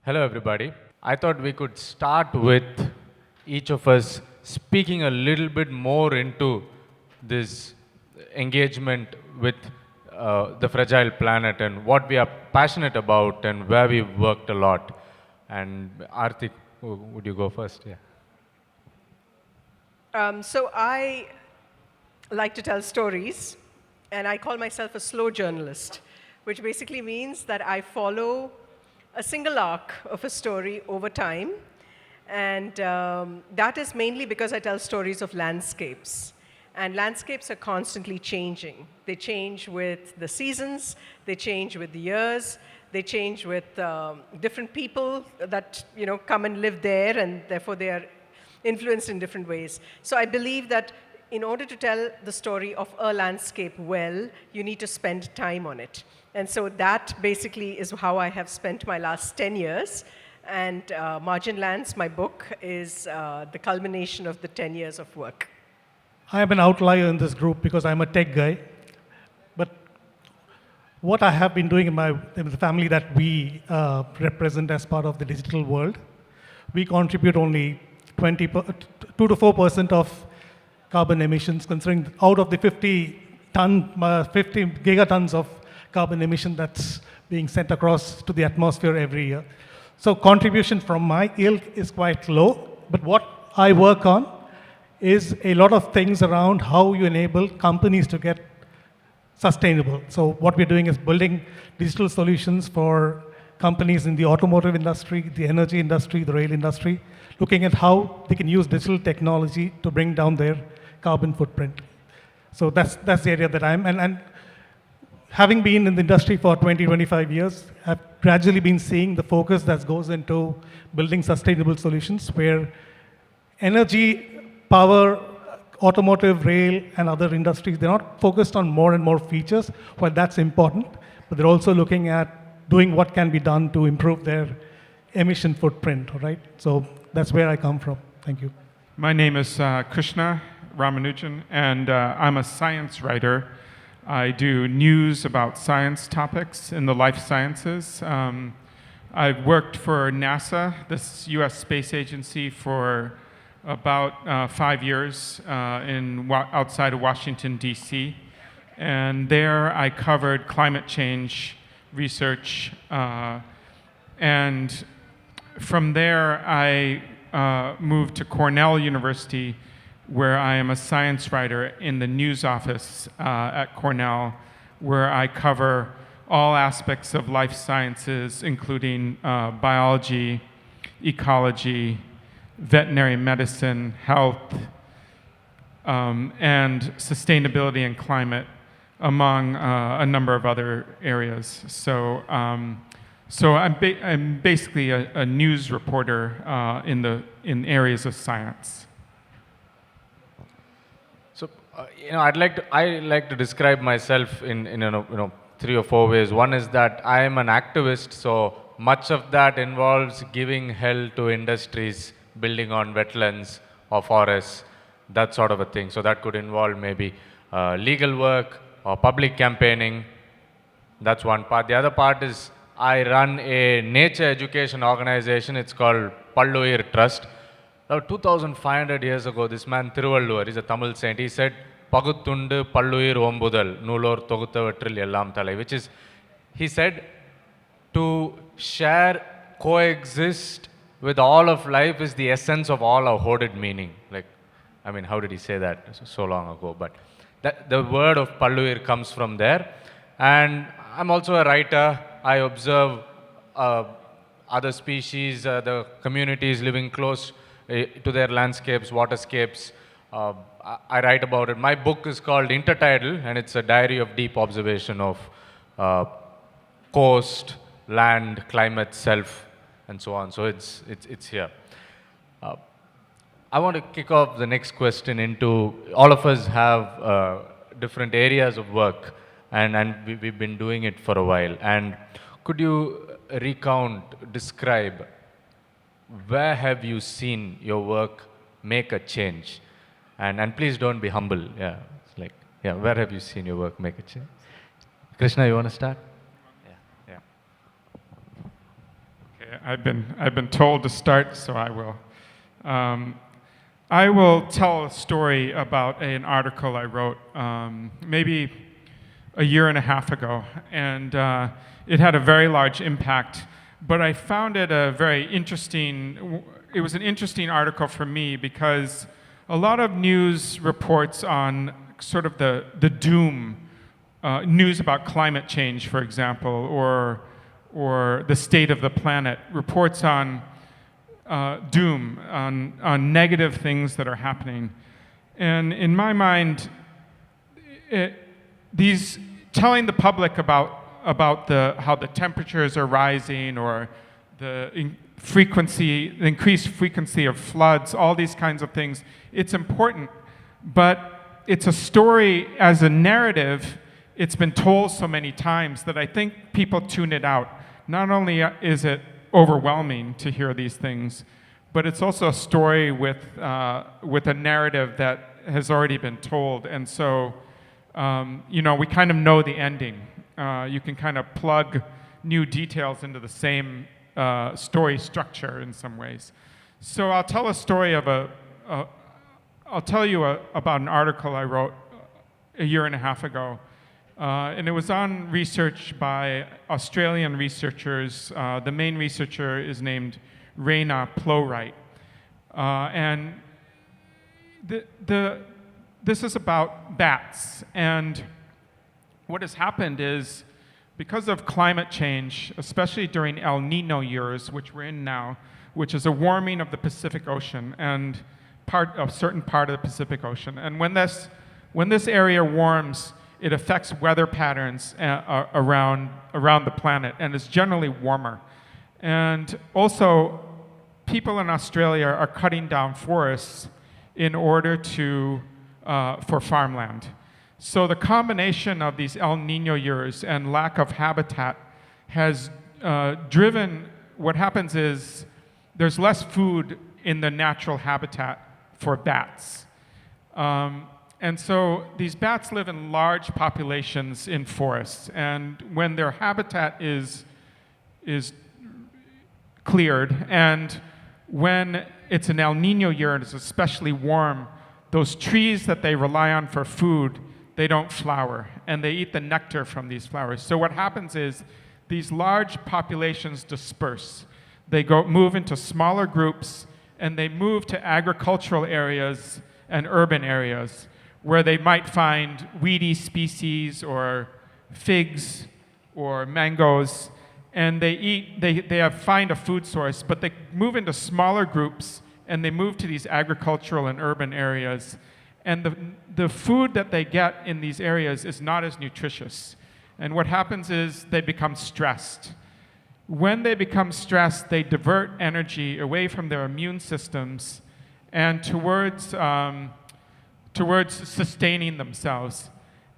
Hello, everybody. I thought we could start with each of us speaking a little bit more into this engagement with the fragile planet and what we are passionate about and where we've worked a lot. And Arti, would you go first? Yeah. So I like to tell stories, and I call myself a slow journalist, which basically means that I follow a single arc of a story over time, and that is mainly because I tell stories of landscapes. And landscapes are constantly changing. They change with the seasons, they change with the years, they change with different people that come and live there, and therefore they are influenced in different ways. So I believe that in order to tell the story of a landscape well, you need to spend time on it. And so that basically is how I have spent my last 10 years. And Margin Lands, my book, is the culmination of the 10 years of work. I am an outlier in this group because I'm a tech guy. But what I have been doing in the family that we represent as part of the digital world, we contribute only 2 to 4% of carbon emissions, considering out of the 50 gigatons of carbon emission that's being sent across to the atmosphere every year. So contribution from my ilk is quite low, but what I work on is a lot of things around how you enable companies to get sustainable. So what we're doing is building digital solutions for companies in the automotive industry, the energy industry, the rail industry, looking at how they can use digital technology to bring down their carbon footprint. So that's the area that I'm, and having been in the industry for 20, 25 years, I've gradually been seeing the focus that goes into building sustainable solutions where energy, power, automotive, rail, and other industries, they're not focused on more and more features, while that's important, but they're also looking at doing what can be done to improve their emission footprint, right? So that's where I come from. Thank you. My name is Krishna Ramanujan, and I'm a science writer. I do news about science topics in the life sciences. I've worked for NASA, this US space agency, for about 5 years outside of Washington, D.C. And there I covered climate change research. And from there, I moved to Cornell University, where I am a science writer in the news office at Cornell, where I cover all aspects of life sciences, including biology, ecology, veterinary medicine, health, and sustainability and climate, among a number of other areas. So I'm basically a news reporter in areas of science. So, I like to describe myself in 3 or 4 ways. One is that I am an activist, so much of that involves giving help to industries, building on wetlands or forests, that sort of a thing. So that could involve maybe legal work or public campaigning. That's one part. The other part is I run a nature education organization. It's called Palluir Trust. Now, 2,500 years ago, this man Trivandrum, he's a Tamil saint, he said, Paguttundu Palluir Ombudal, Nulor Togutavatril Ellam Thalai, which is, he said, to share, coexist with all of life is the essence of all our hoarded meaning. How did he say that so long ago? But the word of Palluir comes from there. And I'm also a writer. I observe other species, the communities living close to their landscapes, waterscapes. I write about it. My book is called Intertidal, and it's a diary of deep observation of coast, land, climate, self, and so on. So it's here. I want to kick off the next question into, all of us have different areas of work, and we've been doing it for a while. And could you describe, where have you seen your work make a change? And please don't be humble. Where have you seen your work make a change? Krishna, you want to start? Yeah. I've been told to start, so I will. I will tell a story about an article I wrote maybe a year and a half ago, and it had a very large impact. But I found it a very interesting. It was an interesting article for me because a lot of news reports on sort of the doom, news about climate change, for example, or the state of the planet, reports on doom, on negative things that are happening. And in my mind, telling the public about how the temperatures are rising or the increased frequency of floods, all these kinds of things, it's important, but it's a story as a narrative. It's been told so many times that I think people tune it out. Not only is it overwhelming to hear these things, but it's also a story with a narrative that has already been told. And so, we kind of know the ending. You can kind of plug new details into the same story structure in some ways. So I'll tell a story of I'll tell you about an article I wrote a year and a half ago. And it was on research by Australian researchers. The main researcher is named Raina Plowright. And this is about bats. And what has happened is, because of climate change, especially during El Nino years, which we're in now, which is a warming of the Pacific Ocean and a certain part of the Pacific Ocean. And when this area warms, it affects weather patterns around the planet, and it's generally warmer. And also, people in Australia are cutting down forests in order for farmland. So the combination of these El Nino years and lack of habitat has driven, what happens is there's less food in the natural habitat for bats. And so these bats live in large populations in forests, and when their habitat is cleared, and when it's an El Nino year and it's especially warm, those trees that they rely on for food, they don't flower, and they eat the nectar from these flowers. So what happens is these large populations disperse. They move into smaller groups, and they move to agricultural areas and urban areas where they might find weedy species or figs or mangoes, and they find a food source, but they move into smaller groups, and they move to these agricultural and urban areas. And the food that they get in these areas is not as nutritious. And what happens is they become stressed. When they become stressed, they divert energy away from their immune systems and towards sustaining themselves.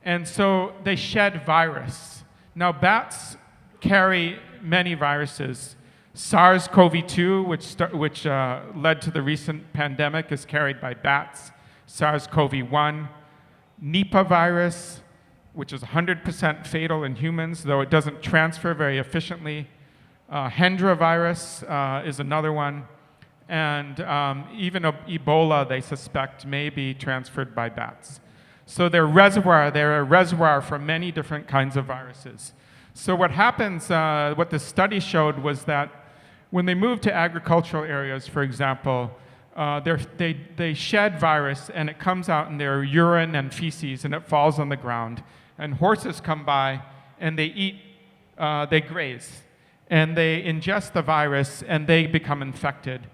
And so they shed virus. Now, bats carry many viruses. SARS-CoV-2, which led to the recent pandemic, is carried by bats. SARS-CoV-1, Nipah virus, which is 100% fatal in humans, though it doesn't transfer very efficiently. Hendra virus is another one. And even Ebola, they suspect, may be transferred by bats. So they're a reservoir for many different kinds of viruses. So what happens, what the study showed was that when they move to agricultural areas, for example, they shed virus, and it comes out in their urine and feces, and it falls on the ground. And horses come by, and they graze, and they ingest the virus, and they become infected.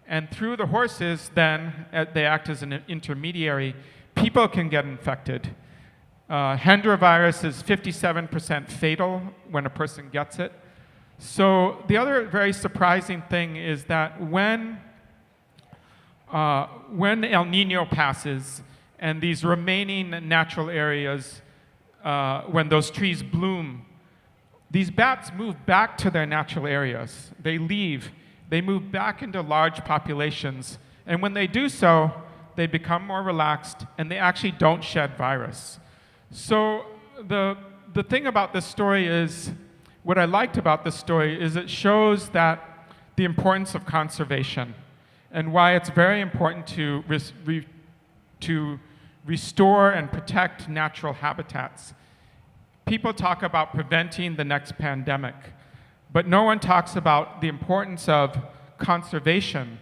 And through the horses, then, they act as an intermediary. People can get infected. Hendra virus is 57% fatal when a person gets it. So the other very surprising thing is that when El Nino passes and these remaining natural areas, when those trees bloom, these bats move back to their natural areas. They leave. They move back into large populations. And when they do so, they become more relaxed, and they actually don't shed virus. So the thing about this story is, what I liked about this story is it shows that the importance of conservation and why it's very important to restore and protect natural habitats. People talk about preventing the next pandemic, but no one talks about the importance of conservation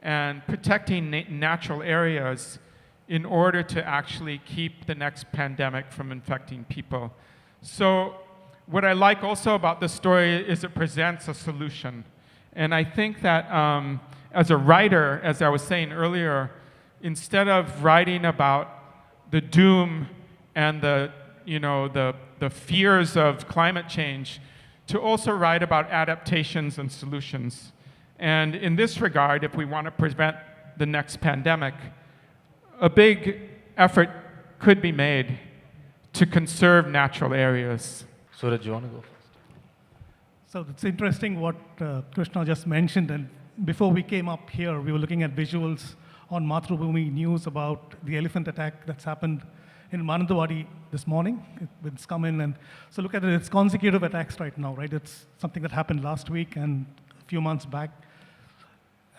and protecting natural areas in order to actually keep the next pandemic from infecting people. So what I like also about this story is it presents a solution. And I think that as a writer, as I was saying earlier, instead of writing about the doom and the fears of climate change, to also write about adaptations and solutions. And in this regard, if we want to prevent the next pandemic, a big effort could be made to conserve natural areas. Suraj, you want to go first? So it's interesting what Krishna just mentioned. And before we came up here, we were looking at visuals on Mathrubhumi news about the elephant attack that's happened in Mananthavadi this morning. It's come in, and so look at it. It's consecutive attacks right now, right? It's something that happened last week and a few months back.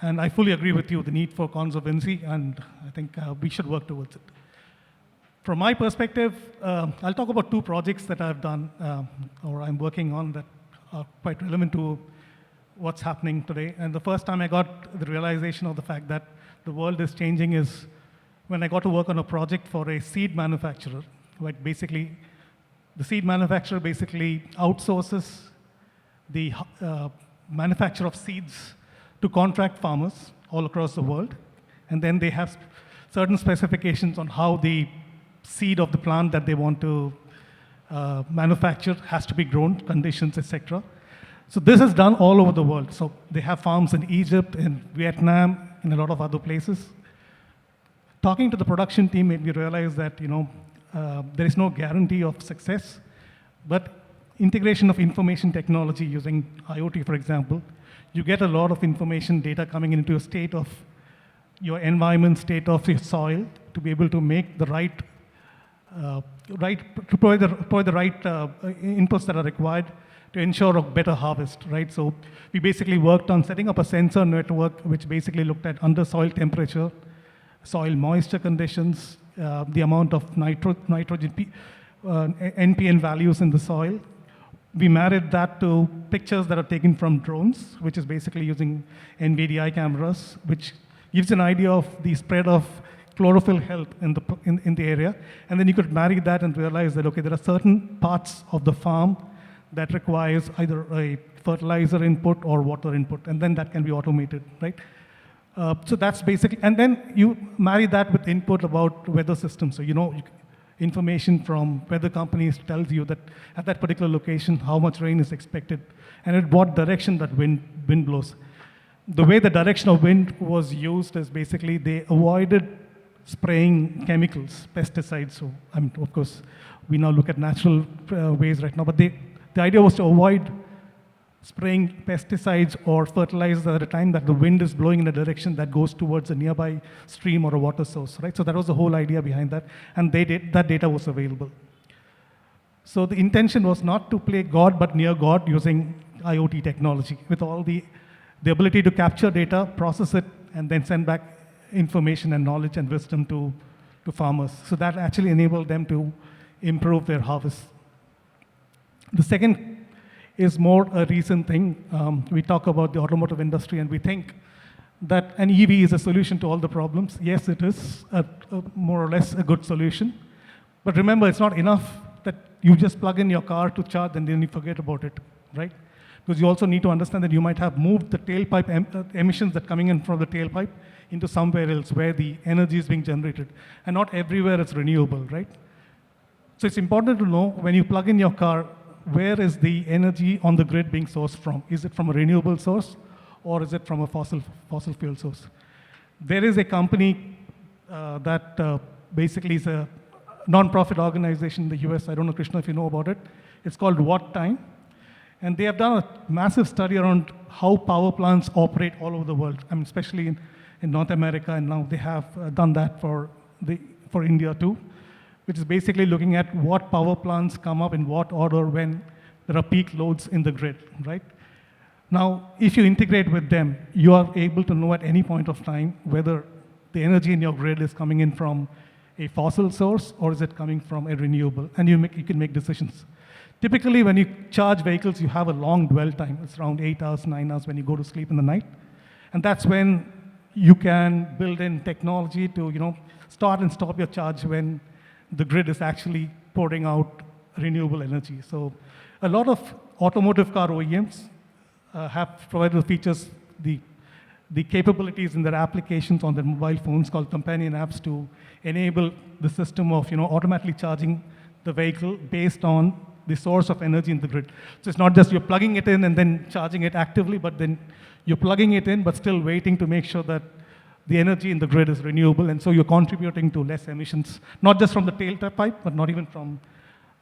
And I fully agree with you, the need for conservancy, and I think we should work towards it. From my perspective, I'll talk about two projects that I've done or I'm working on that are quite relevant to what's happening today. And the first time I got the realization of the fact that the world is changing is when I got to work on a project for a seed manufacturer. Like basically, the seed manufacturer basically outsources the manufacture of seeds to contract farmers all across the world. And then they have certain specifications on how the seed of the plant that they want to manufacture has to be grown, conditions, etc. So this is done all over the world. So they have farms in Egypt, in Vietnam, in a lot of other places. Talking to the production team made me realize that there is no guarantee of success, but integration of information technology using IoT, for example, you get a lot of information data coming into a state of your environment, state of your soil, to be able to make the right, to provide the right inputs that are required to ensure a better harvest, right? So we basically worked on setting up a sensor network, which basically looked at under soil temperature, soil moisture conditions, the amount of nitrogen, NPN values in the soil. We married that to pictures that are taken from drones, which is basically using NVDI cameras, which gives an idea of the spread of chlorophyll health in the area. And then you could marry that and realize that, okay, there are certain parts of the farm that requires either a fertilizer input or water input, and then that can be automated, right? So that's basically, and then you marry that with input about weather systems. So information from weather companies tells you that at that particular location, how much rain is expected, and in what direction that wind blows. The way the direction of wind was used is basically they avoided spraying chemicals, pesticides. So, of course, we now look at natural ways right now, but the idea was to avoid spraying pesticides or fertilizers at a time that the wind is blowing in a direction that goes towards a nearby stream or a water source, right? So that was the whole idea behind that, and that data was available. So the intention was not to play God, but near God using IoT technology with all the ability to capture data, process it, and then send back information and knowledge and wisdom to farmers. So that actually enabled them to improve their harvest. The second is more a recent thing. We talk about the automotive industry, and we think that an EV is a solution to all the problems. Yes, it is more or less a good solution. But remember, it's not enough that you just plug in your car to charge and then you forget about it, right? Because you also need to understand that you might have moved the tailpipe emissions that coming in from the tailpipe into somewhere else where the energy is being generated. And not everywhere it's renewable, right? So it's important to know when you plug in your car, where is the energy on the grid being sourced from? Is it from a renewable source, or is it from a fossil fuel source? There is a company that basically is a non-profit organization in the US. I don't know, Krishna, if you know about it. It's called What Time. And they have done a massive study around how power plants operate all over the world. I mean, especially in North America, and now they have done that for India too, which is basically looking at what power plants come up in what order when there are peak loads in the grid, right? Now, if you integrate with them, you are able to know at any point of time whether the energy in your grid is coming in from a fossil source or is it coming from a renewable, and you can make decisions. Typically, when you charge vehicles, you have a long dwell time. It's around 8 hours, 9 hours when you go to sleep in the night. And that's when you can build in technology to, start and stop your charge when the grid is actually pouring out renewable energy. So a lot of automotive car OEMs have provided the features, the capabilities in their applications on their mobile phones called companion apps to enable the system of automatically charging the vehicle based on the source of energy in the grid. So it's not just you're plugging it in and then charging it actively, but then you're plugging it in but still waiting to make sure that the energy in the grid is renewable, and so you're contributing to less emissions, not just from the tailpipe, but not even from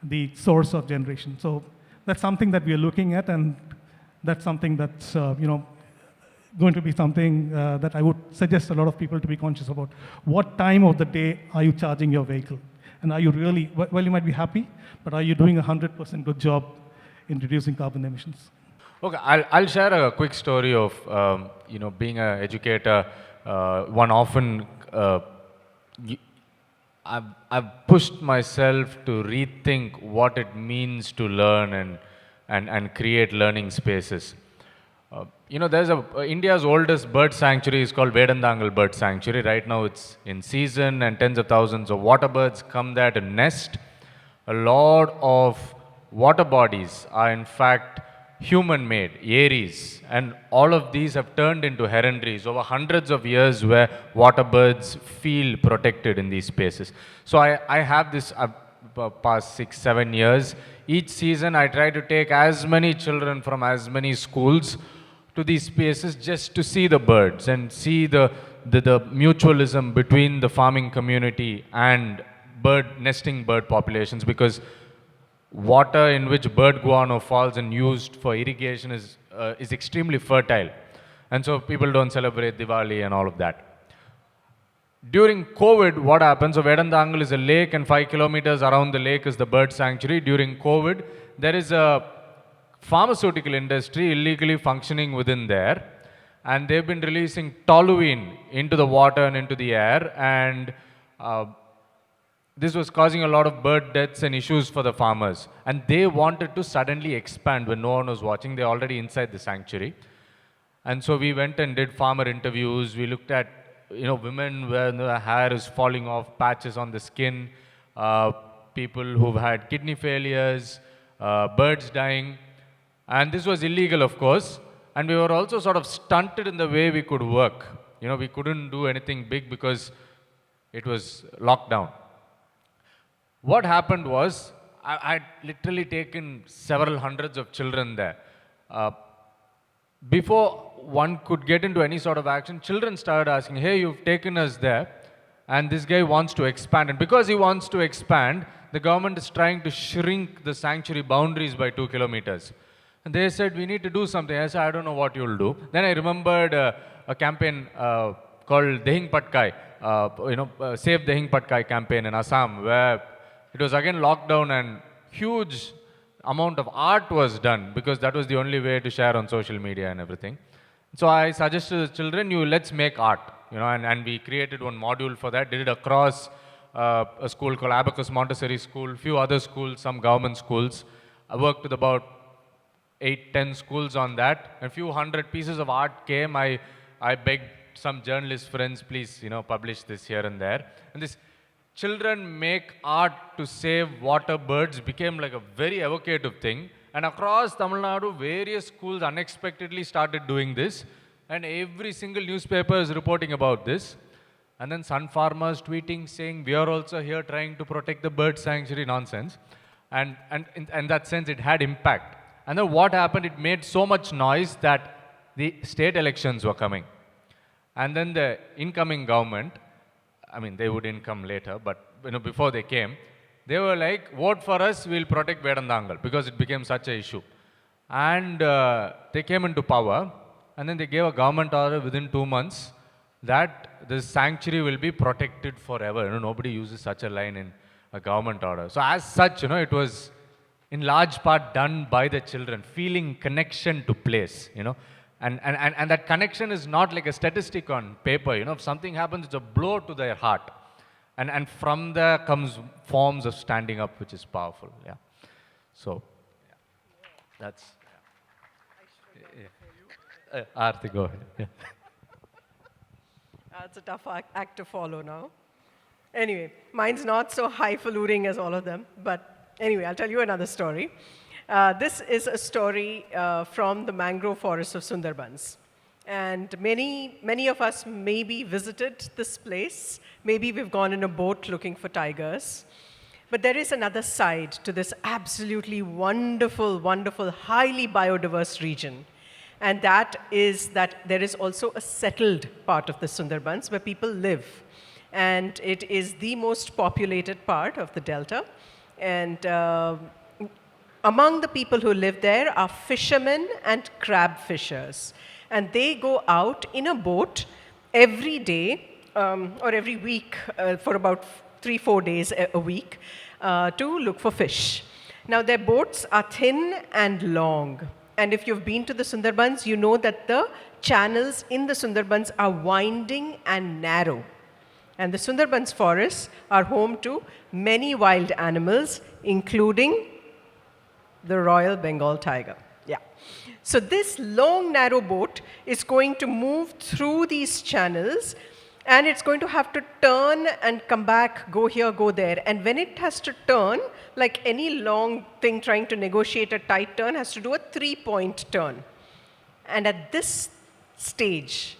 the source of generation. So that's something that we are looking at, and that's something that's going to be something that I would suggest a lot of people to be conscious about. What time of the day are you charging your vehicle? And are you really, well, you might be happy, but are you doing 100% good job in reducing carbon emissions? Okay, I'll share a quick story of being an educator. One often I've pushed myself to rethink what it means to learn and create learning spaces. There's India's oldest bird sanctuary is called Vedandangal Bird Sanctuary. Right now it's in season and tens of thousands of water birds come there to nest. A lot of water bodies are in fact human-made, aeries, and all of these have turned into heronries over hundreds of years where water birds feel protected in these spaces. So I have this past 6-7 years. Each season I try to take as many children from as many schools to these spaces just to see the birds and see the mutualism between the farming community and nesting bird populations, because water in which bird guano falls and used for irrigation is extremely fertile. And so people don't celebrate Diwali and all of that. During COVID, what happens? So Vedandangal is a lake and 5 kilometers around the lake is the bird sanctuary. During COVID, there is a pharmaceutical industry illegally functioning within there. And they've been releasing toluene into the water and into the air. And this was causing a lot of bird deaths and issues for the farmers. And they wanted to suddenly expand when no one was watching. They're already inside the sanctuary. And so we went and did farmer interviews. We looked at women where the hair is falling off, patches on the skin, people who've had kidney failures, birds dying. And this was illegal, of course. And we were also sort of stunted in the way we could work. We couldn't do anything big because it was locked down. What happened was, I'd literally taken several hundreds of children there. Before one could get into any sort of action, children started asking, hey, you've taken us there, and this guy wants to expand. And because he wants to expand, the government is trying to shrink the sanctuary boundaries by 2 kilometers. And they said, we need to do something. I said, I don't know what you'll do. Then I remembered a campaign called Dehing Patkai, Save Dehing Patkai campaign in Assam, where it was again locked down and huge amount of art was done because that was the only way to share on social media and everything. So I suggested to the children, let's make art, and we created one module for that, did it across a school called Abacus Montessori School, few other schools, some government schools. I worked with about 8-10 schools on that. A few hundred pieces of art came. I begged some journalist friends, please, publish this here and there. And this children make art to save water birds became like a very evocative thing. And across Tamil Nadu, various schools unexpectedly started doing this. And every single newspaper is reporting about this. And then sun farmers tweeting saying, we are also here trying to protect the bird sanctuary, nonsense. And in that sense, it had impact. And then what happened, it made so much noise that the state elections were coming. And then the incoming government, they would come later, but before they came, they were like, vote for us, we'll protect Vedandangal, because it became such an issue. And they came into power, and then they gave a government order within 2 months that the sanctuary will be protected forever. Nobody uses such a line in a government order. So as such, it was in large part done by the children, feeling connection to place, you know. And that connection is not like a statistic on paper, you know. If something happens, it's a blow to their heart. And from there comes forms of standing up, which is powerful, yeah. So, yeah. That's, yeah. Arati, go ahead. Yeah. It's a tough act to follow now. Anyway, mine's not so highfalutin as all of them, but anyway, I'll tell you another story. This is a story from the mangrove forest of Sundarbans. And many of us maybe visited this place. Maybe we've gone in a boat looking for tigers. But there is another side to this absolutely wonderful, wonderful, highly biodiverse region. And that is that there is also a settled part of the Sundarbans where people live. And it is the most populated part of the delta. And among the people who live there are fishermen and crab fishers. And they go out in a boat every day or every week for about 3-4 days a week to look for fish. Now, their boats are thin and long. And if you've been to the Sundarbans, you know that the channels in the Sundarbans are winding and narrow. And the Sundarbans forests are home to many wild animals, including the Royal Bengal tiger. Yeah. So this long, narrow boat is going to move through these channels, and it's going to have to turn and come back, go here, go there. And when it has to turn, like any long thing trying to negotiate a tight turn, has to do a 3-point turn. And at this stage,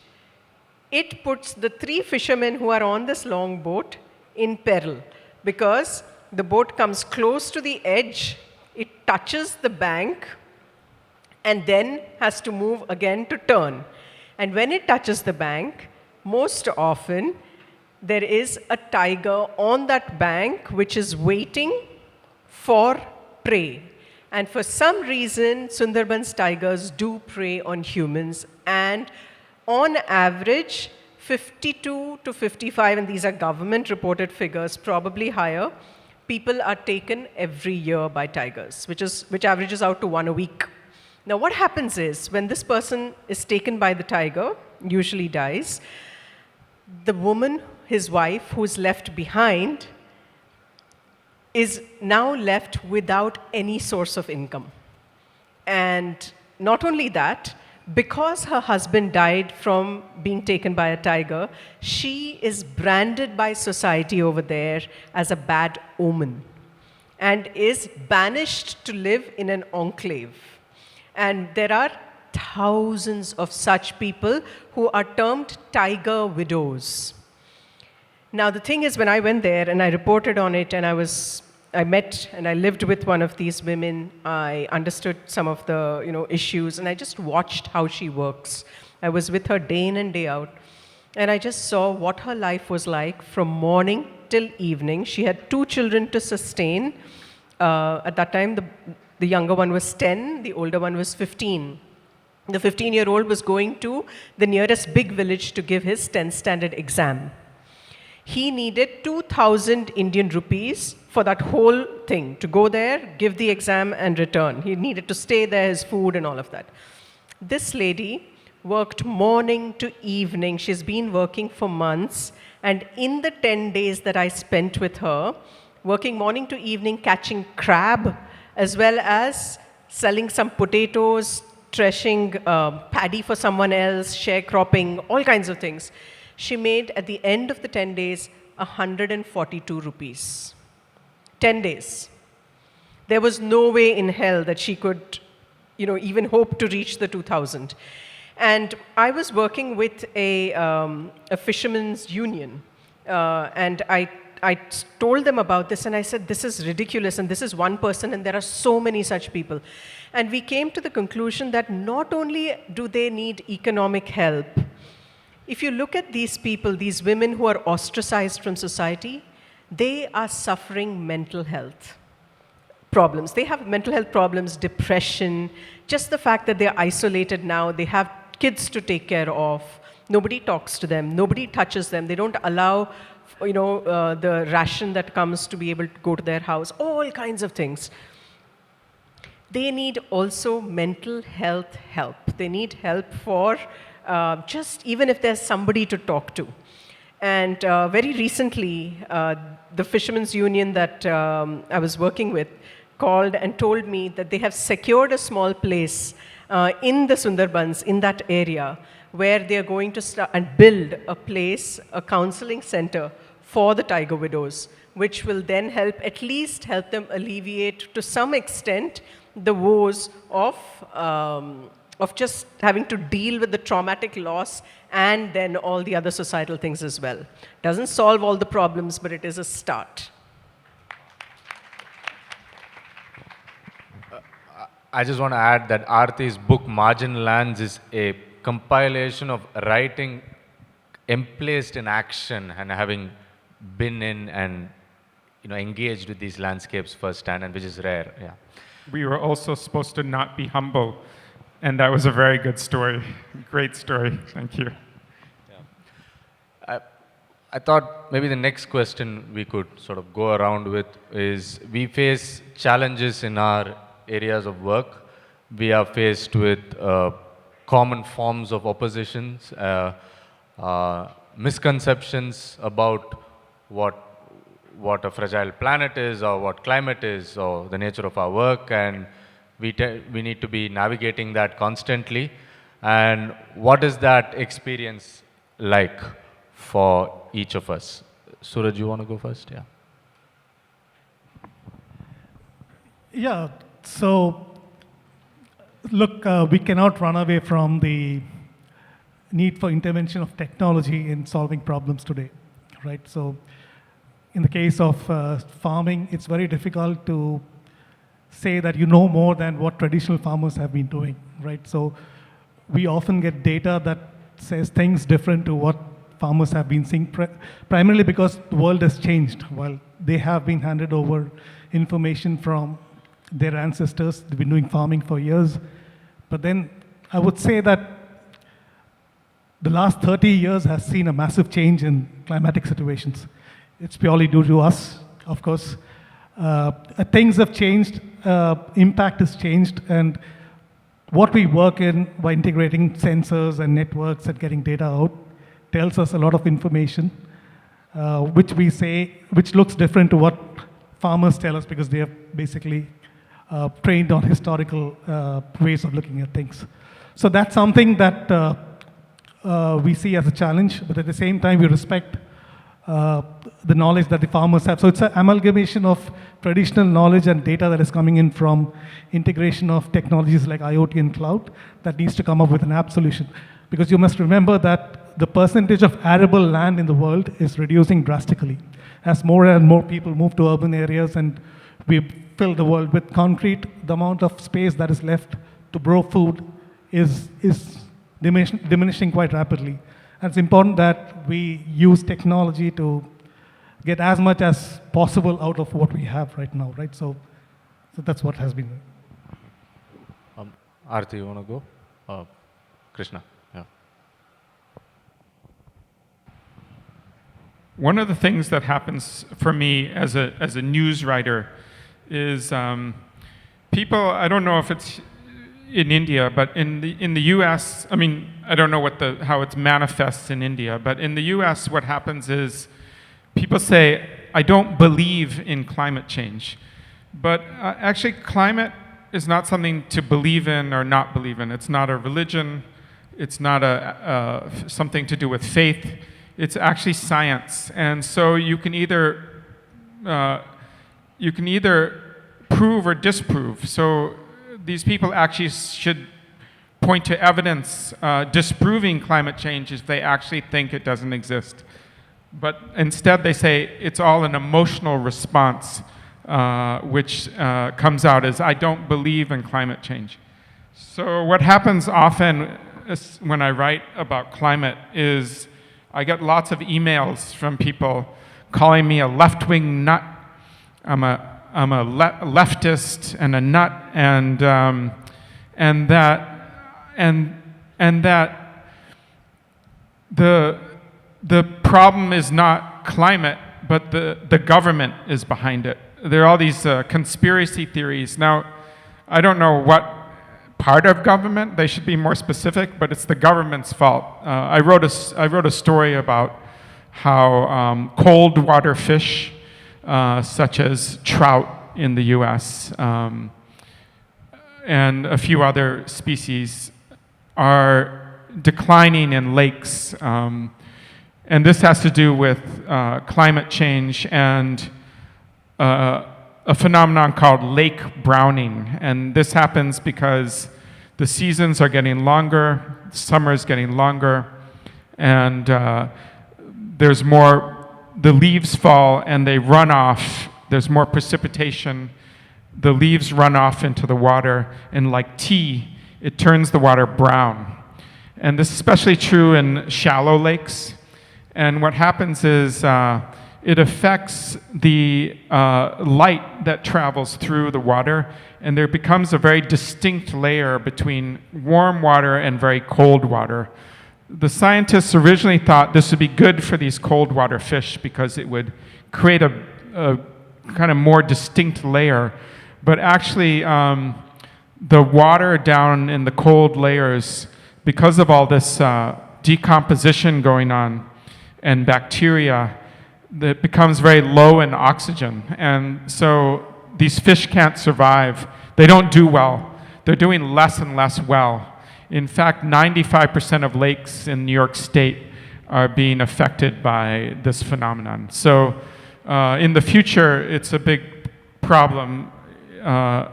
it puts the 3 fishermen who are on this long boat in peril, because the boat comes close to the edge, it touches the bank, and then has to move again to turn. And when it touches the bank, most often there is a tiger on that bank which is waiting for prey. And for some reason, Sundarbans tigers do prey on humans, and on average, 52 to 55, and these are government reported figures, probably higher, people are taken every year by tigers, which averages out to 1 a week. Now, what happens is, when this person is taken by the tiger, usually dies, the woman, his wife, who's left behind, is now left without any source of income. And not only that, because her husband died from being taken by a tiger, she is branded by society over there as a bad omen and is banished to live in an enclave. And there are thousands of such people who are termed tiger widows. Now, the thing is, when I went there and I reported on it, and I met and I lived with one of these women, I understood some of the issues, and I just watched how she works. I was with her day in and day out, and I just saw what her life was like from morning till evening. She had 2 children to sustain. At that time, the younger one was 10, the older one was 15. The 15-year-old was going to the nearest big village to give his 10th standard exam. He needed 2,000 Indian rupees for that whole thing, to go there, give the exam, and return. He needed to stay there, his food, and all of that. This lady worked morning to evening. She's been working for months. And in the 10 days that I spent with her, working morning to evening, catching crab, as well as selling some potatoes, threshing paddy for someone else, sharecropping, all kinds of things. She made, at the end of the 10 days, 142 rupees. 10 days. There was no way in hell that she could, even hope to reach the 2,000. And I was working with a fisherman's union, and I told them about this, and I said, this is ridiculous, and this is one person, and there are so many such people. And we came to the conclusion that not only do they need economic help, if you look at these people, these women who are ostracized from society, they are suffering mental health problems. They have mental health problems, depression, just the fact that they're isolated now, they have kids to take care of, nobody talks to them, nobody touches them, they don't allow the ration that comes to be able to go to their house, all kinds of things. they need also mental health help. They need help for just even if there's somebody to talk to. And very recently, the Fishermen's Union that I was working with called and told me that they have secured a small place in the Sundarbans, in that area, where they are going to start and build a place, a counseling center for the tiger widows, which will then at least help them alleviate to some extent the woes of just having to deal with the traumatic loss and then all the other societal things as well. Doesn't solve all the problems, but it is a start. I just want to add that Arati's book Margin Lands is a compilation of writing emplaced in action and having been in and engaged with these landscapes firsthand, and which is rare. Yeah. We were also supposed to not be humble, and that was a very good story. Great story. Thank you. Yeah. I thought maybe the next question we could sort of go around with is, we face challenges in our areas of work. We are faced with common forms of oppositions, misconceptions about what a fragile planet is, or what climate is, or the nature of our work, and we need to be navigating that constantly. And what is that experience like for each of us? Suraj, you want to go first? Yeah. Yeah, so look, we cannot run away from the need for intervention of technology in solving problems today, right? So in the case of farming, it's very difficult to say that you know more than what traditional farmers have been doing, right? So we often get data that says things different to what farmers have been seeing, primarily because the world has changed. While they have been handed over information from their ancestors, they've been doing farming for years. But then I would say that the last 30 years has seen a massive change in climatic situations. It's purely due to us, of course. Things have changed, impact has changed, and what we work in by integrating sensors and networks and getting data out tells us a lot of information, which looks different to what farmers tell us, because they are basically trained on historical ways of looking at things. So that's something that we see as a challenge, but at the same time we respect the knowledge that the farmers have. So it's an amalgamation of traditional knowledge and data that is coming in from integration of technologies like IoT and cloud that needs to come up with an app solution. Because you must remember that the percentage of arable land in the world is reducing drastically. As more and more people move to urban areas and we fill the world with concrete, the amount of space that is left to grow food is diminishing quite rapidly. And it's important that we use technology to get as much as possible out of what we have right now, right? So that's what has been. Arati, you want to go? Krishna, yeah. One of the things that happens for me as a news writer is people, I don't know if it's in India, but in the U.S., I mean, I don't know how it manifests in India, but in the U.S., what happens is people say, I don't believe in climate change. But actually, climate is not something to believe in or not believe in. It's not a religion. It's not something to do with faith. It's actually science. And so you can either prove or disprove. So these people actually should point to evidence disproving climate change if they actually think it doesn't exist. But instead they say it's all an emotional response, which comes out as, I don't believe in climate change. So what happens often when I write about climate is I get lots of emails from people calling me a left-wing nut. I'm a leftist and a nut, and that the problem is not climate, but the government is behind it. There are all these conspiracy theories. Now, I don't know what part of government, they should be more specific, but it's the government's fault. I wrote a story about how cold water fish, such as trout in the US, and a few other species, are declining in lakes. And this has to do with climate change and a phenomenon called lake browning. And this happens because the seasons are getting longer, summer is getting longer, and there's more, the leaves fall and they run off, there's more precipitation, the leaves run off into the water, and like tea, it turns the water brown. And this is especially true in shallow lakes. And what happens is it affects the light that travels through the water, and there becomes a very distinct layer between warm water and very cold water. The scientists originally thought this would be good for these cold water fish because it would create a kind of more distinct layer. But actually, the water down in the cold layers, because of all this decomposition going on and bacteria, it becomes very low in oxygen. And so these fish can't survive. They don't do well. They're doing less and less well. In fact, 95% of lakes in New York State are being affected by this phenomenon. So in the future, it's a big problem. The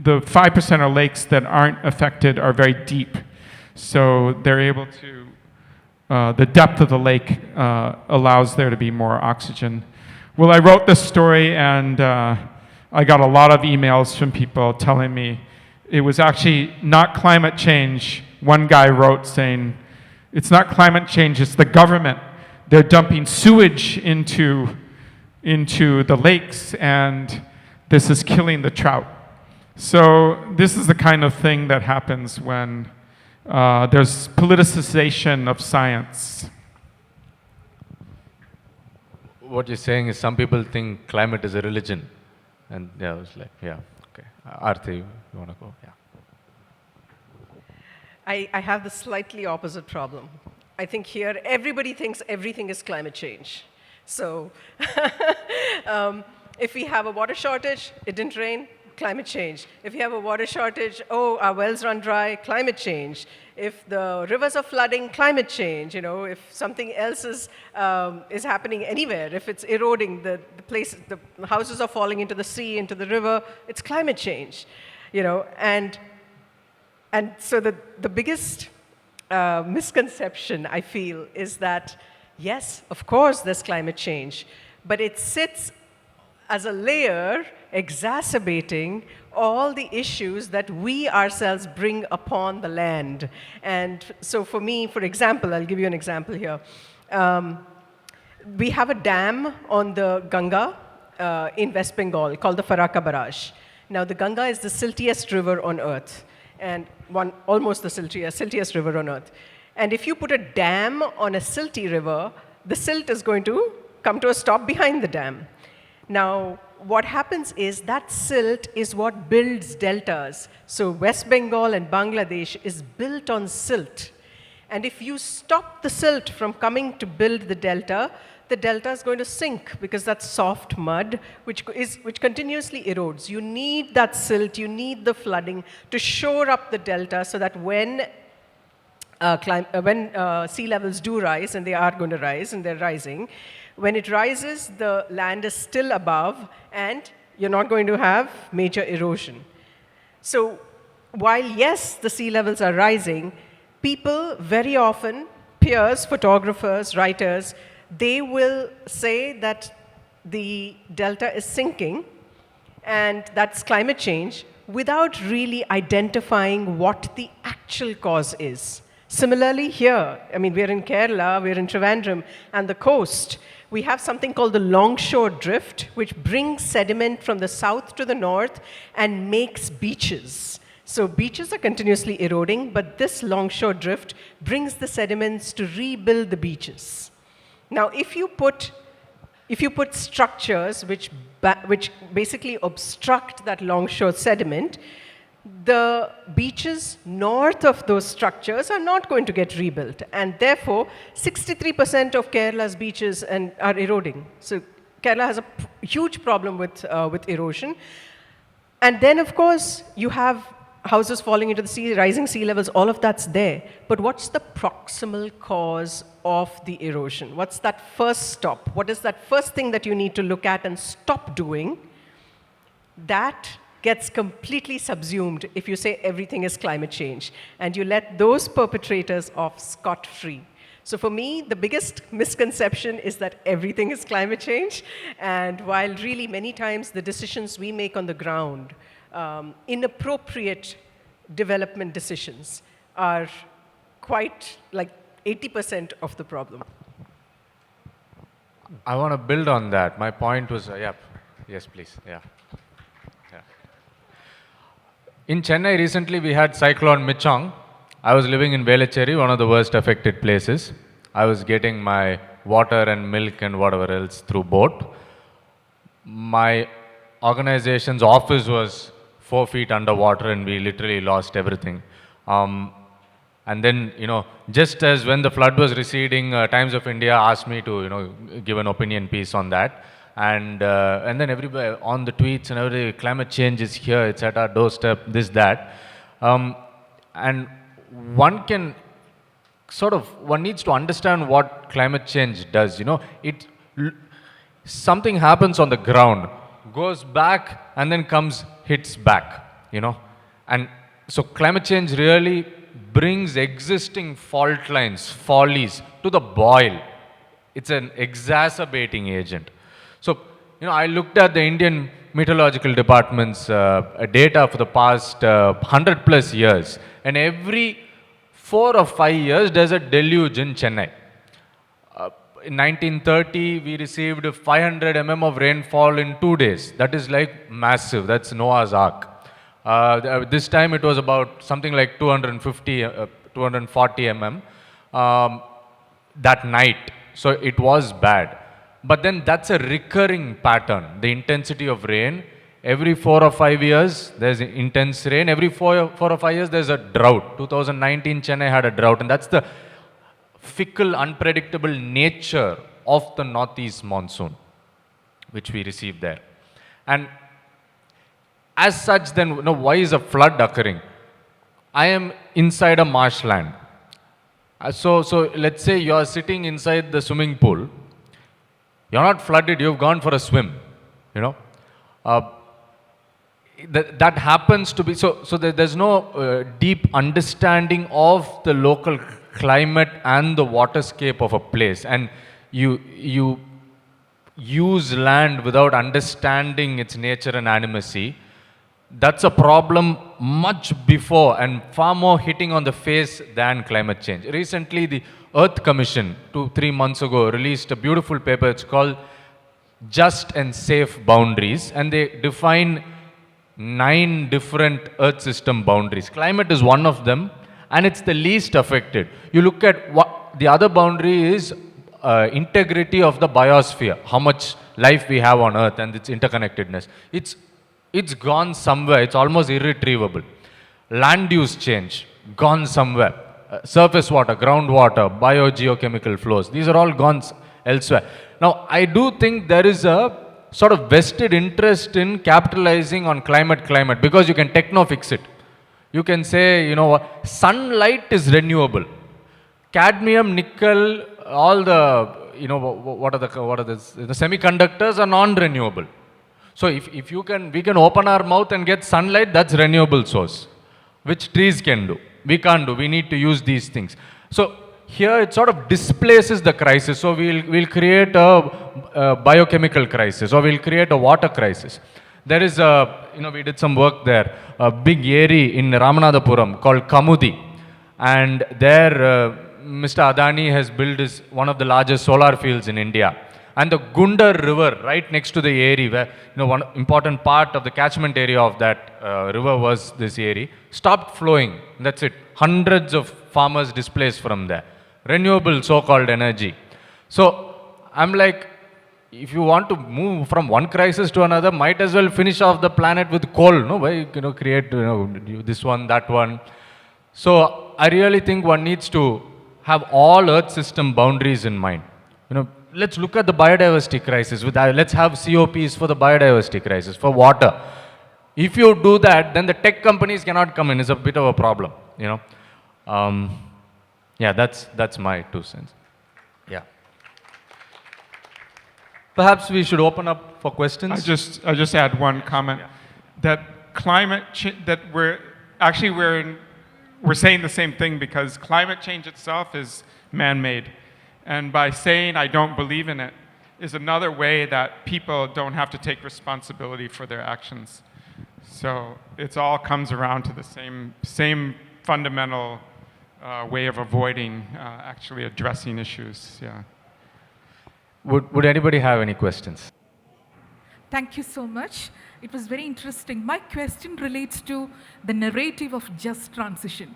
5% of lakes that aren't affected are very deep. So they're able to, the depth of the lake allows there to be more oxygen. Well, I wrote this story and I got a lot of emails from people telling me it was actually not climate change. One guy wrote saying, it's not climate change, it's the government. They're dumping sewage into the lakes and this is killing the trout. So this is the kind of thing that happens when there's politicization of science. What you're saying is some people think climate is a religion. And yeah, I was like, yeah, okay. Arati, you want to go? Yeah. I have the slightly opposite problem. I think here everybody thinks everything is climate change. So if we have a water shortage, it didn't rain, climate change. If we have a water shortage, oh, our wells run dry, climate change. If the rivers are flooding, climate change. You know, if something else is happening anywhere, if it's eroding, the houses are falling into the sea, into the river, it's climate change. You know, and so the biggest misconception, I feel, is that, yes, of course there's climate change, but it sits as a layer exacerbating all the issues that we ourselves bring upon the land. And so for me, for example, I'll give you an example here. We have a dam on the Ganga in West Bengal called the Farakka Barrage. Now, the Ganga is the siltiest river on earth, and almost the siltiest river on earth. And if you put a dam on a silty river, the silt is going to come to a stop behind the dam. Now, what happens is that silt is what builds deltas. So West Bengal and Bangladesh is built on silt. And if you stop the silt from coming to build the delta is going to sink because that's soft mud, which continuously erodes. You need that silt, you need the flooding to shore up the delta so that when sea levels do rise, and they are going to rise, and they're rising, when it rises, the land is still above, and you're not going to have major erosion. So while, yes, the sea levels are rising, people very often, peers, photographers, writers, they will say that the delta is sinking, and that's climate change, without really identifying what the actual cause is. Similarly here, I mean, we're in Kerala, we're in Trivandrum, and the coast. We have something called the longshore drift, which brings sediment from the south to the north and makes beaches. So beaches are continuously eroding, but this longshore drift brings the sediments to rebuild the beaches. Now, if you put if you put structures which basically obstruct that longshore sediment, the beaches north of those structures are not going to get rebuilt. And therefore, 63% of Kerala's beaches are eroding. So Kerala has a huge problem with erosion. And then, of course, you have houses falling into the sea, rising sea levels, all of that's there. But what's the proximal cause of the erosion? What's that first stop? What is that first thing that you need to look at and stop doing? That gets completely subsumed if you say everything is climate change, and you let those perpetrators off scot-free. So for me, the biggest misconception is that everything is climate change, and while really many times the decisions we make on the ground, inappropriate development decisions, are quite like 80% of the problem. I want to build on that. My point was, yes, please, yeah. In Chennai recently, we had Cyclone Michong. I was living in Velachery, one of the worst affected places. I was getting my water and milk and whatever else through boat. My organization's office was 4 feet underwater, and we literally lost everything. And then, just as when the flood was receding, Times of India asked me to, give an opinion piece on that. And then everybody on the tweets and everything, climate change is here, it's at our doorstep, this, that. And one needs to understand what climate change does. Something happens on the ground, goes back, and then hits back, And so climate change really brings existing fault lines, follies, to the boil. It's an exacerbating agent. So, I looked at the Indian Meteorological Department's data for the past 100+ years, and every 4 or 5 years there's a deluge in Chennai. In 1930, we received 500 mm of rainfall in 2 days. That is like massive. That's Noah's Ark. This time it was about something like 240 mm that night. So it was bad. But then that's a recurring pattern. The intensity of rain, every 4 or 5 years, there's intense rain. Every 4 or 5 years, there's a drought. 2019, Chennai had a drought. And that's the fickle, unpredictable nature of the northeast monsoon, which we received there. And as such, then, why is a flood occurring? I am inside a marshland. So let's say you're sitting inside the swimming pool. You're not flooded, you've gone for a swim, That happens to be, so there's no deep understanding of the local climate and the waterscape of a place. And you use land without understanding its nature and animacy. That's a problem much before and far more hitting on the face than climate change. Recently, the Earth Commission, 2-3 months ago, released a beautiful paper. It's called Just and Safe Boundaries, and they define 9 different Earth system boundaries. Climate is one of them, and it's the least affected. You look at what the other boundary is, integrity of the biosphere, how much life we have on Earth and its interconnectedness. It's gone somewhere. It's almost irretrievable. Land use change, gone somewhere. Surface water, groundwater, biogeochemical flows. These are all gone elsewhere. Now, I do think there is a sort of vested interest in capitalizing on climate because you can techno-fix it. You can say, sunlight is renewable. Cadmium, nickel, all the, the semiconductors are non-renewable. So if we can open our mouth and get sunlight, that's renewable source, which trees can do. We can't do. We need to use these things. So here it sort of displaces the crisis. So we'll create a biochemical crisis, or we'll create a water crisis. There is we did some work there, a big area in Ramanathapuram called Kamudi. And there Mr. Adani has built one of the largest solar fields in India. And the Gundar River, right next to the area, where one important part of the catchment area of that river was this area, stopped flowing. That's it. Hundreds of farmers displaced from there. Renewable so-called energy. So I'm like, if you want to move from one crisis to another, might as well finish off the planet with coal, no? Why, create, this one, that one. So I really think one needs to have all Earth system boundaries in mind. Let's look at the biodiversity crisis. Let's have COPs for the biodiversity crisis, for water. If you do that, then the tech companies cannot come in. It's a bit of a problem, Yeah, that's my 2 cents. Yeah. Perhaps we should open up for questions. I just add one comment that climate that we're saying the same thing because climate change itself is man-made, and by saying I don't believe in it is another way that people don't have to take responsibility for their actions. So it all comes around to the same fundamental way of avoiding actually addressing issues. Yeah. Would anybody have any questions? Thank you so much. It was very interesting. My question relates to the narrative of just transition.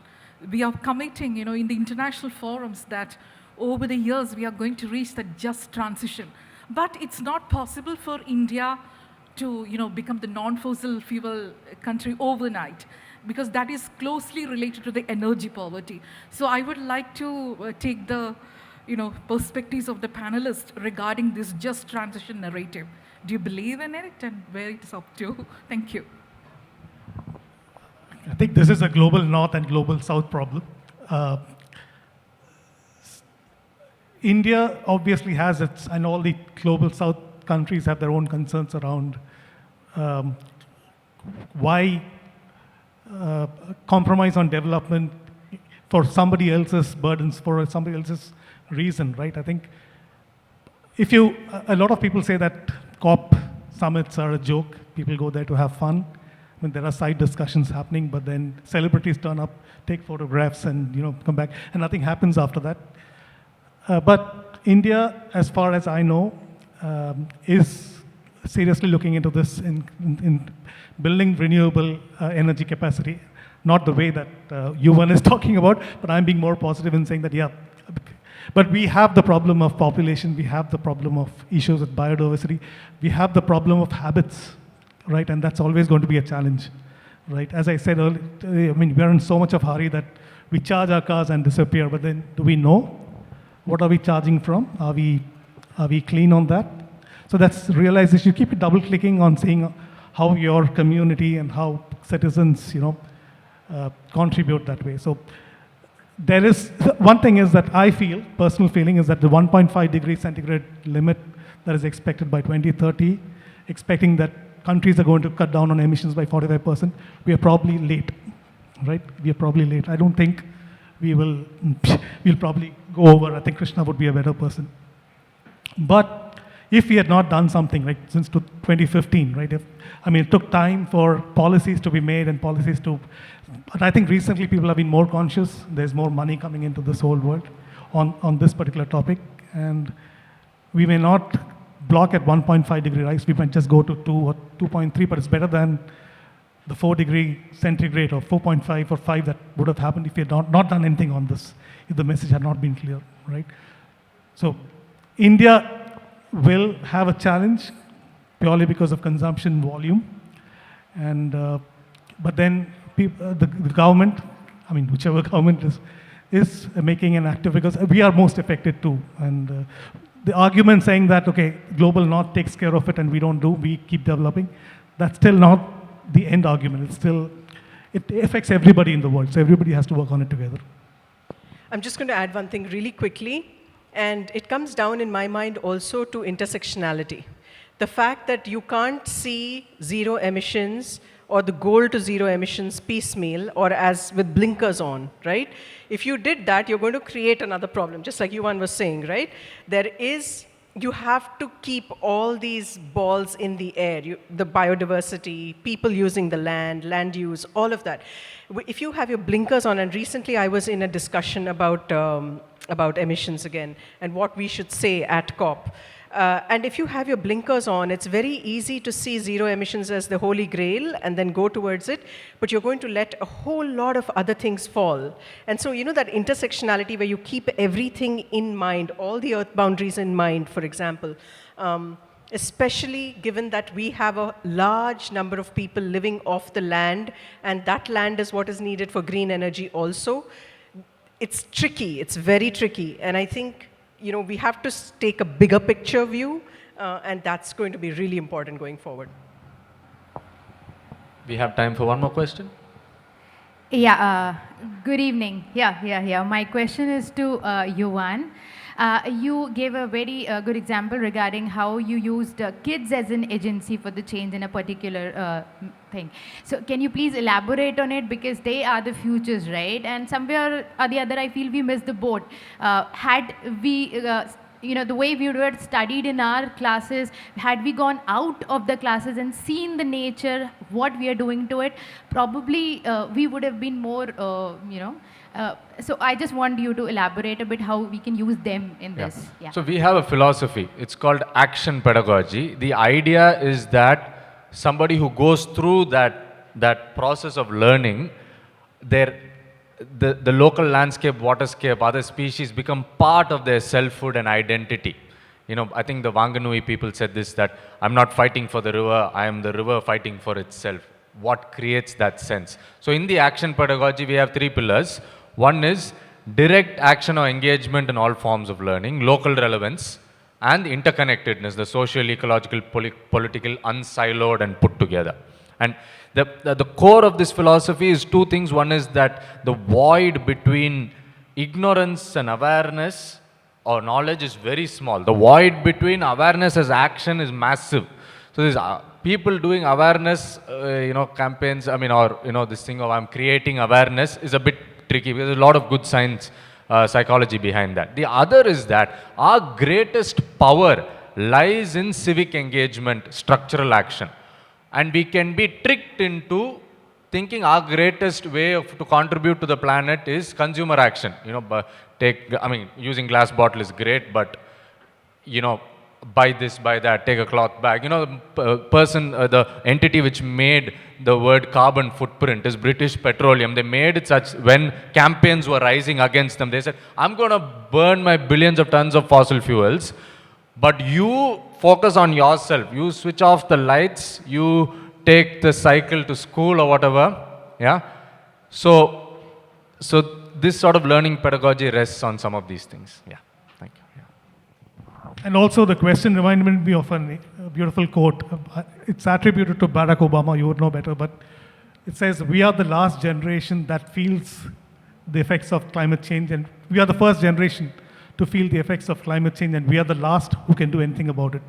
We are committing, in the international forums that over the years we are going to reach that just transition. But it's not possible for India to, become the non-fossil fuel country overnight, because that is closely related to the energy poverty. So I would like to take the perspectives of the panelists regarding this just transition narrative. Do you believe in it and where it is up to? Thank you. I think this is a global north and global south problem. India obviously has its, and all the global south countries have their own concerns around why compromise on development for somebody else's burdens, for somebody else's reason, right? I think a lot of people say that COP summits are a joke. People go there to have fun. I mean, there are side discussions happening, but then celebrities turn up, take photographs, and come back, and nothing happens after that. But India, as far as I know, is seriously looking into this in building renewable energy capacity. Not the way that Yuvan is talking about, but I'm being more positive in saying that, yeah. But we have the problem of population, we have the problem of issues with biodiversity, we have the problem of habits, right? And that's always going to be a challenge, right? As I said earlier, we're in so much of a hurry that we charge our cars and disappear, but then do we know? What are we charging from? Are we clean on that? So that's realization. You keep it double clicking on seeing how your community and how citizens, contribute that way. So there is, one thing is that I feel, personal feeling is that the 1.5 degrees centigrade limit that is expected by 2030, expecting that countries are going to cut down on emissions by 45%, we are probably late, right? We are probably late. I don't think we'll probably go over. I think Krishna would be a better person. But if we had not done something, right, since 2015, right? It took time for policies to be made and policies to, but I think recently people have been more conscious. There's more money coming into this whole world on this particular topic. And we may not block at 1.5 degree rise. We might just go to 2 or 2.3, but it's better than the 4 degree centigrade or 4.5 or 5 that would have happened if we had not done anything on this, if the message had not been clear, right? So India will have a challenge purely because of consumption volume. And, but then the government, whichever government is making an active, because we are most affected too. And the argument saying that, okay, global north takes care of it and we keep developing, that's still not the end argument. It affects everybody in the world, so everybody has to work on it together. I'm just going to add one thing really quickly, and it comes down in my mind also to intersectionality. The fact that you can't see zero emissions or the goal to zero emissions piecemeal or as with blinkers on, right? If you did that, you're going to create another problem, just like Yuvan was saying, right? You have to keep all these balls in the air, the biodiversity, people using the land use, all of that. If you have your blinkers on, and recently I was in a discussion about emissions again and what we should say at COP. And if you have your blinkers on, it's very easy to see zero emissions as the holy grail and then go towards it, but you're going to let a whole lot of other things fall. And so, that intersectionality where you keep everything in mind, all the earth boundaries in mind, for example, especially given that we have a large number of people living off the land, and that land is what is needed for green energy also. It's tricky, it's very tricky, and I think we have to take a bigger picture view, and that's going to be really important going forward. We have time for one more question. Yeah, good evening. Yeah. My question is to Yuvan. You gave a very good example regarding how you used kids as an agency for the change in a particular thing. So can you please elaborate on it, because they are the futures, right? And somewhere or the other, I feel we missed the boat. Had we the way we would have studied in our classes, had we gone out of the classes and seen the nature, what we are doing to it, probably we would have been more, so I just want you to elaborate a bit how we can use them in this. Yeah. So we have a philosophy. It's called action pedagogy. The idea is that somebody who goes through that process of learning, the local landscape, waterscape, other species become part of their selfhood and identity. I think the Wanganui people said this, that I'm not fighting for the river, I am the river fighting for itself. What creates that sense? So in the action pedagogy, we have 3 pillars. One is direct action or engagement in all forms of learning, local relevance, and interconnectedness, the social, ecological, political, unsiloed and put together. And the core of this philosophy is 2 things. One is that the void between ignorance and awareness or knowledge is very small. The void between awareness as action is massive. So there's people doing awareness, campaigns, this thing of I'm creating awareness is a bit tricky, because there's a lot of good science, psychology behind that. The other is that our greatest power lies in civic engagement, structural action. And we can be tricked into thinking our greatest way to contribute to the planet is consumer action. Using glass bottle is great, but, buy this, buy that, take a cloth bag. The entity which made the word carbon footprint is British Petroleum. They made it such, when campaigns were rising against them, they said, I'm going to burn my billions of tons of fossil fuels, but you focus on yourself. You switch off the lights, you take the cycle to school or whatever. Yeah. So this sort of learning pedagogy rests on some of these things. Yeah. Thank you. Yeah. And also the question reminded me of a beautiful quote. It's attributed to Barack Obama, you would know better, but it says, we are the last generation that feels the effects of climate change, and we are the first generation to feel the effects of climate change, and we are the last who can do anything about it.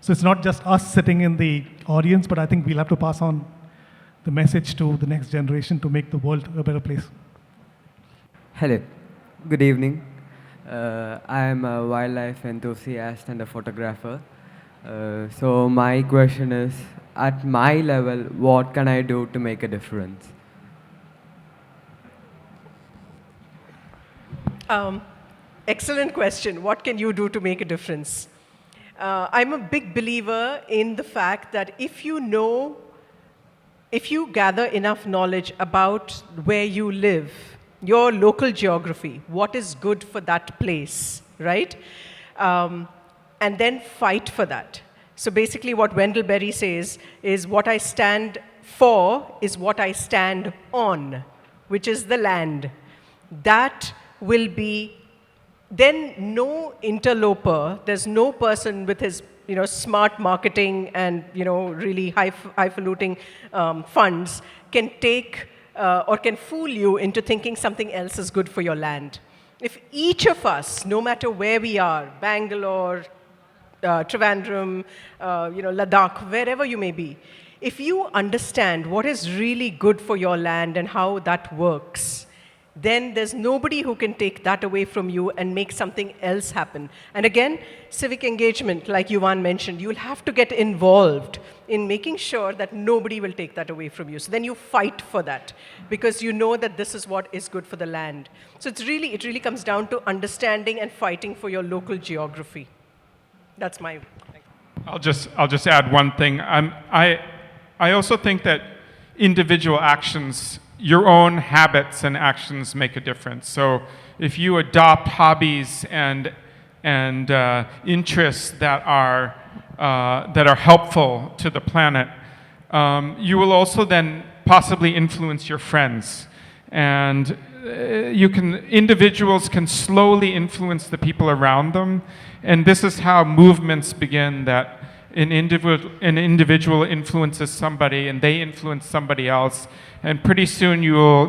So it's not just us sitting in the audience, but I think we'll have to pass on the message to the next generation to make the world a better place. Hello, good evening. I am a wildlife enthusiast and a photographer. So my question is, at my level, what can I do to make a difference? Excellent question. What can you do to make a difference? I'm a big believer in the fact that if you gather enough knowledge about where you live, your local geography, what is good for that place, right? And then fight for that. So basically what Wendell Berry says is, what I stand for is what I stand on, which is the land. That will be, then no interloper, there's no person with his smart marketing and really highfalutin funds can take or can fool you into thinking something else is good for your land. If each of us, no matter where we are, Bangalore, Trivandrum, Ladakh, wherever you may be, if you understand what is really good for your land and how that works, then there's nobody who can take that away from you and make something else happen. And again, civic engagement, like Yuvan mentioned, you'll have to get involved in making sure that nobody will take that away from you. So then you fight for that, because you know that this is what is good for the land. So it really comes down to understanding and fighting for your local geography. That's my thing. I'll just add one thing. I also think that individual actions, your own habits and actions make a difference. So if you adopt hobbies and interests that are that are helpful to the planet, you will also then possibly influence your friends. And individuals can slowly influence the people around them. And this is how movements begin, that an individual influences somebody and they influence somebody else. And pretty soon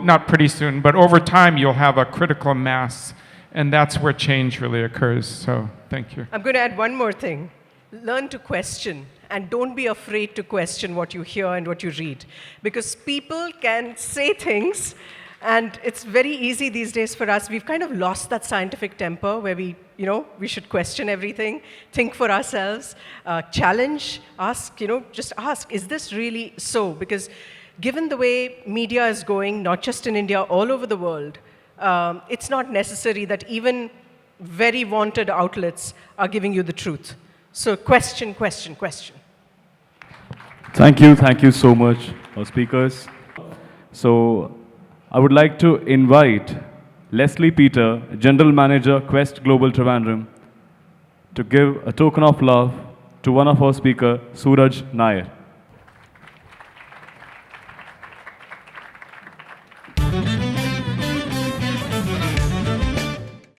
not pretty soon, but over time you'll have a critical mass. And that's where change really occurs. So thank you. I'm going to add one more thing. Learn to question, and don't be afraid to question what you hear and what you read. Because people can say things, and it's very easy these days for us. We've kind of lost that scientific temper where we should question everything, think for ourselves, challenge, ask, just ask, is this really so? Because given the way media is going, not just in India, all over the world, it's not necessary that even very wanted outlets are giving you the truth. So question, question, question. Thank you so much, our speakers. So I would like to invite Leslie Peter, General Manager, Quest Global Trivandrum, to give a token of love to one of our speakers, Suraj Nair.